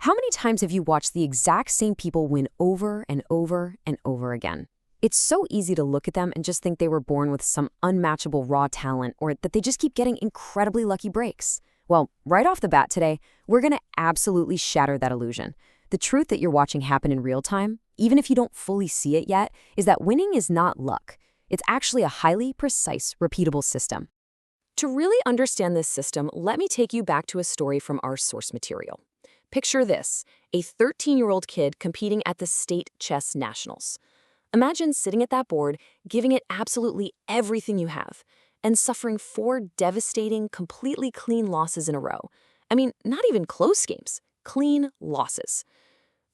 How many times have you watched the exact same people win over and over and over again? It's so easy to look at them and just think they were born with some unmatchable raw talent or that they just keep getting incredibly lucky breaks. Well, right off the bat today, we're going to absolutely shatter that illusion. The truth that you're watching happen in real time, even if you don't fully see it yet, is that winning is not luck. It's actually a highly precise, repeatable system. To really understand this system, let me take you back to a story from our source material. Picture this, a 13-year-old kid competing at the state chess nationals. Imagine sitting at that board, giving it absolutely everything you have, and suffering 4 devastating, completely clean losses in a row. I mean, not even close games, clean losses.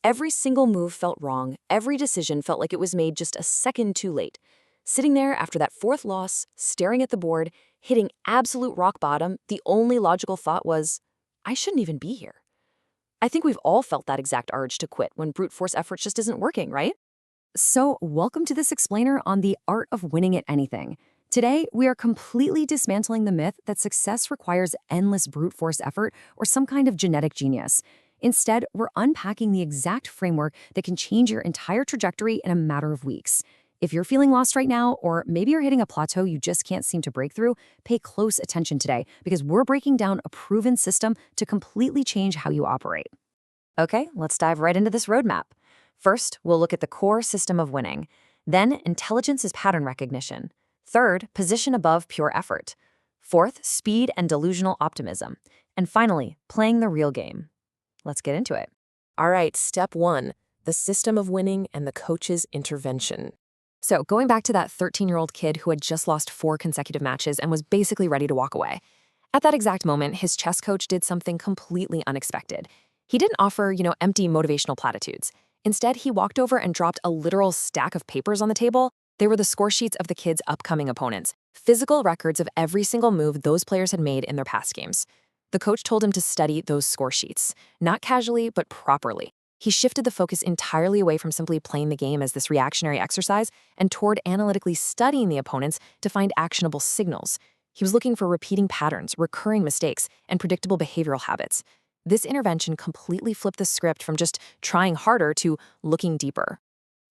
Every single move felt wrong, every decision felt like it was made just a second too late. Sitting there after that 4th loss, staring at the board, hitting absolute rock bottom, the only logical thought was, I shouldn't even be here. I think we've all felt that exact urge to quit when brute force effort just isn't working, right? So, welcome to this explainer on the art of winning at anything. Today, we are completely dismantling the myth that success requires endless brute force effort or some kind of genetic genius. Instead, we're unpacking the exact framework that can change your entire trajectory in a matter of weeks. If you're feeling lost right now, or maybe you're hitting a plateau you just can't seem to break through, pay close attention today because we're breaking down a proven system to completely change how you operate. Okay, let's dive right into this roadmap. First, we'll look at the core system of winning. Then, intelligence is pattern recognition. Third, position above pure effort. Fourth, speed and delusional optimism. And finally, playing the real game. Let's get into it. All right, step 1, the system of winning and the coach's intervention. So, going back to that 13-year-old kid who had just lost 4 consecutive matches and was basically ready to walk away. At that exact moment, his chess coach did something completely unexpected. He didn't offer, empty motivational platitudes. Instead, he walked over and dropped a literal stack of papers on the table. They were the score sheets of the kids' upcoming opponents, physical records of every single move those players had made in their past games. The coach told him to study those score sheets, not casually, but properly. He shifted the focus entirely away from simply playing the game as this reactionary exercise and toward analytically studying the opponents to find actionable signals. He was looking for repeating patterns, recurring mistakes, and predictable behavioral habits. This intervention completely flipped the script from just trying harder to looking deeper.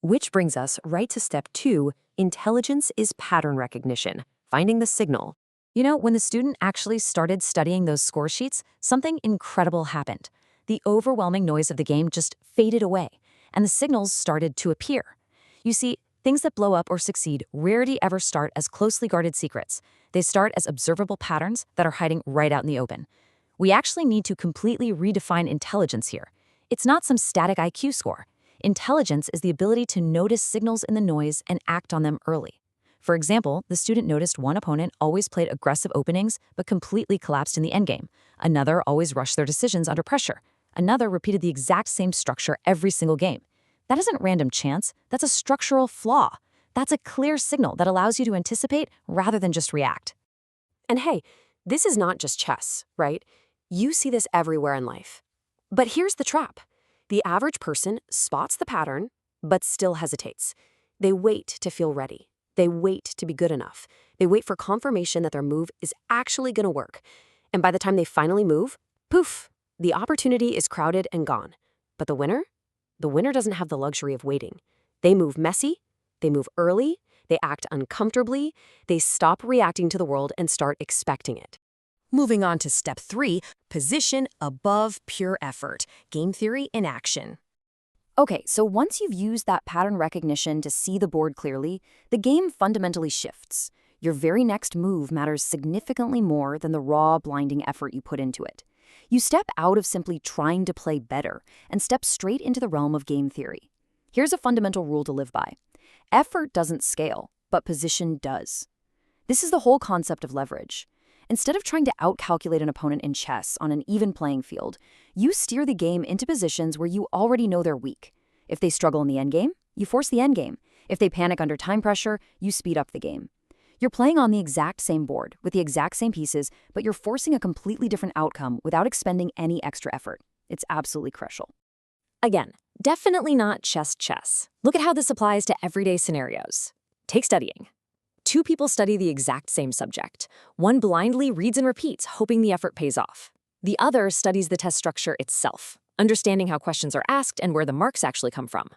Which brings us right to step 2, intelligence is pattern recognition, finding the signal. When the student actually started studying those score sheets, something incredible happened. The overwhelming noise of the game just faded away, and the signals started to appear. You see, things that blow up or succeed rarely ever start as closely guarded secrets. They start as observable patterns that are hiding right out in the open. We actually need to completely redefine intelligence here. It's not some static IQ score. Intelligence is the ability to notice signals in the noise and act on them early. For example, the student noticed one opponent always played aggressive openings but completely collapsed in the endgame. Another always rushed their decisions under pressure. Another repeated the exact same structure every single game. That isn't random chance, that's a structural flaw. That's a clear signal that allows you to anticipate rather than just react. And hey, this is not just chess, right? You see this everywhere in life. But here's the trap. The average person spots the pattern, but still hesitates. They wait to feel ready. They wait to be good enough. They wait for confirmation that their move is actually going to work. And by the time they finally move, poof, the opportunity is crowded and gone. But the winner? The winner doesn't have the luxury of waiting. They move messy, they move early, they act uncomfortably, they stop reacting to the world and start expecting it. Moving on to step 3, position above pure effort, game theory in action. Okay, so once you've used that pattern recognition to see the board clearly, the game fundamentally shifts. Your very next move matters significantly more than the raw, blinding effort you put into it. You step out of simply trying to play better and step straight into the realm of game theory. Here's a fundamental rule to live by. Effort doesn't scale, but position does. This is the whole concept of leverage. Instead of trying to outcalculate an opponent in chess on an even playing field, you steer the game into positions where you already know they're weak. If they struggle in the endgame, you force the endgame. If they panic under time pressure, you speed up the game. You're playing on the exact same board, with the exact same pieces, but you're forcing a completely different outcome without expending any extra effort. It's absolutely crucial. Again, definitely not chess. Look at how this applies to everyday scenarios. Take studying. 2 people study the exact same subject. One blindly reads and repeats, hoping the effort pays off. The other studies the test structure itself, understanding how questions are asked and where the marks actually come from.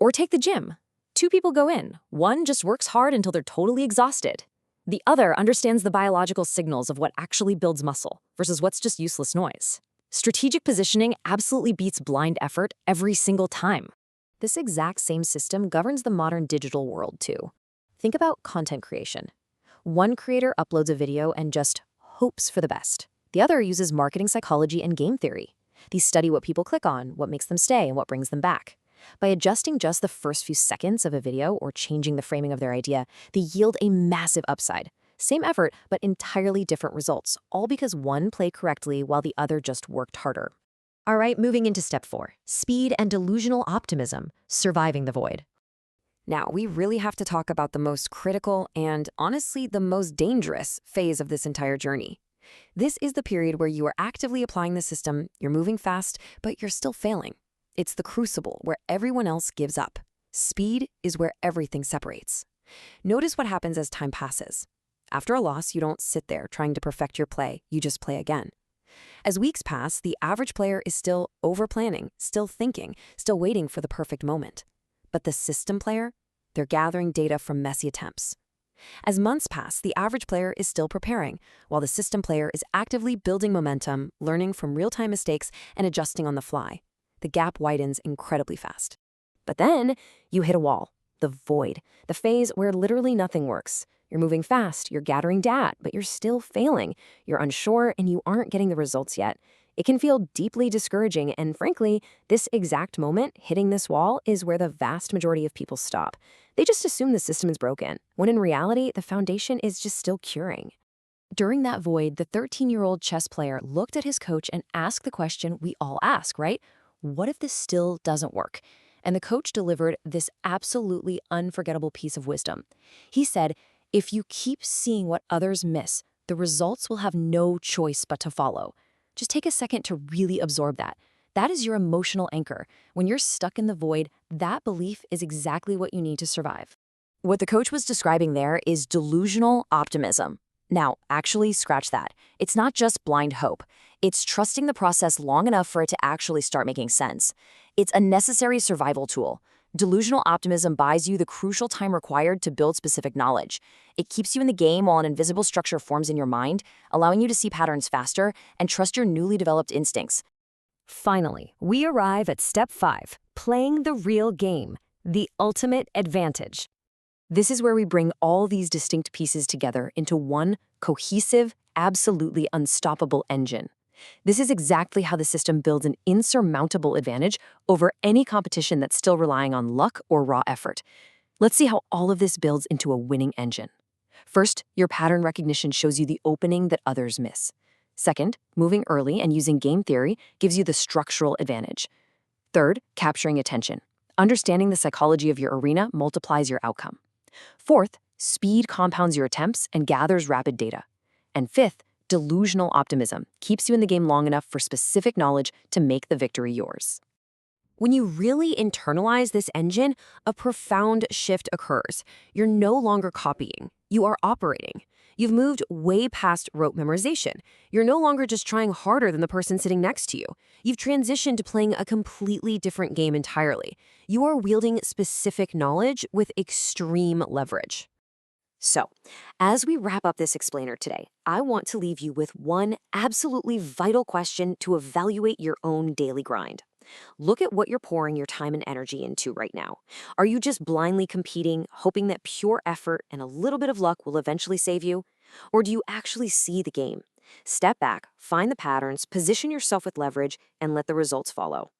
Or take the gym. Two people go in. One just works hard until they're totally exhausted. The other understands the biological signals of what actually builds muscle versus what's just useless noise. Strategic positioning absolutely beats blind effort every single time. This exact same system governs the modern digital world too. Think about content creation. One creator uploads a video and just hopes for the best. The other uses marketing psychology and game theory. These study what people click on, what makes them stay, and what brings them back. By adjusting just the first few seconds of a video or changing the framing of their idea, they yield a massive upside. Same effort, but entirely different results, all because one played correctly while the other just worked harder. All right, moving into step 4, speed and delusional optimism, surviving the void. Now, we really have to talk about the most critical and, honestly, the most dangerous phase of this entire journey. This is the period where you are actively applying the system, you're moving fast, but you're still failing. It's the crucible where everyone else gives up. Speed is where everything separates. Notice what happens as time passes. After a loss, you don't sit there trying to perfect your play, you just play again. As weeks pass, the average player is still over-planning, still thinking, still waiting for the perfect moment. But the system player, they're gathering data from messy attempts. As months pass, the average player is still preparing, while the system player is actively building momentum, learning from real-time mistakes, and adjusting on the fly. The gap widens incredibly fast. But then you hit a wall, the void, the phase where literally nothing works. You're moving fast, you're gathering data, but you're still failing. You're unsure and you aren't getting the results yet. It can feel deeply discouraging, and frankly, this exact moment, hitting this wall, is where the vast majority of people stop. They just assume the system is broken, when in reality, the foundation is just still curing. During that void, the 13-year-old chess player looked at his coach and asked the question we all ask, right? What if this still doesn't work? And the coach delivered this absolutely unforgettable piece of wisdom. He said, if you keep seeing what others miss, the results will have no choice but to follow. Just take a second to really absorb that. That is your emotional anchor. When you're stuck in the void, that belief is exactly what you need to survive. What the coach was describing there is delusional optimism. Now, actually, scratch that. It's not just blind hope. It's trusting the process long enough for it to actually start making sense. It's a necessary survival tool. Delusional optimism buys you the crucial time required to build specific knowledge. It keeps you in the game while an invisible structure forms in your mind, allowing you to see patterns faster and trust your newly developed instincts. Finally, we arrive at step 5, playing the real game, the ultimate advantage. This is where we bring all these distinct pieces together into one cohesive, absolutely unstoppable engine. This is exactly how the system builds an insurmountable advantage over any competition that's still relying on luck or raw effort. Let's see how all of this builds into a winning engine. First, your pattern recognition shows you the opening that others miss. Second, moving early and using game theory gives you the structural advantage. Third, capturing attention. Understanding the psychology of your arena multiplies your outcome. Fourth, speed compounds your attempts and gathers rapid data. And fifth, delusional optimism keeps you in the game long enough for specific knowledge to make the victory yours. When you really internalize this engine, a profound shift occurs. You're no longer copying, you are operating. You've moved way past rote memorization. You're no longer just trying harder than the person sitting next to you. You've transitioned to playing a completely different game entirely. You are wielding specific knowledge with extreme leverage. So, as we wrap up this explainer today, I want to leave you with one absolutely vital question to evaluate your own daily grind. Look at what you're pouring your time and energy into right now. Are you just blindly competing, hoping that pure effort and a little bit of luck will eventually save you? Or do you actually see the game? Step back, find the patterns, position yourself with leverage, and let the results follow.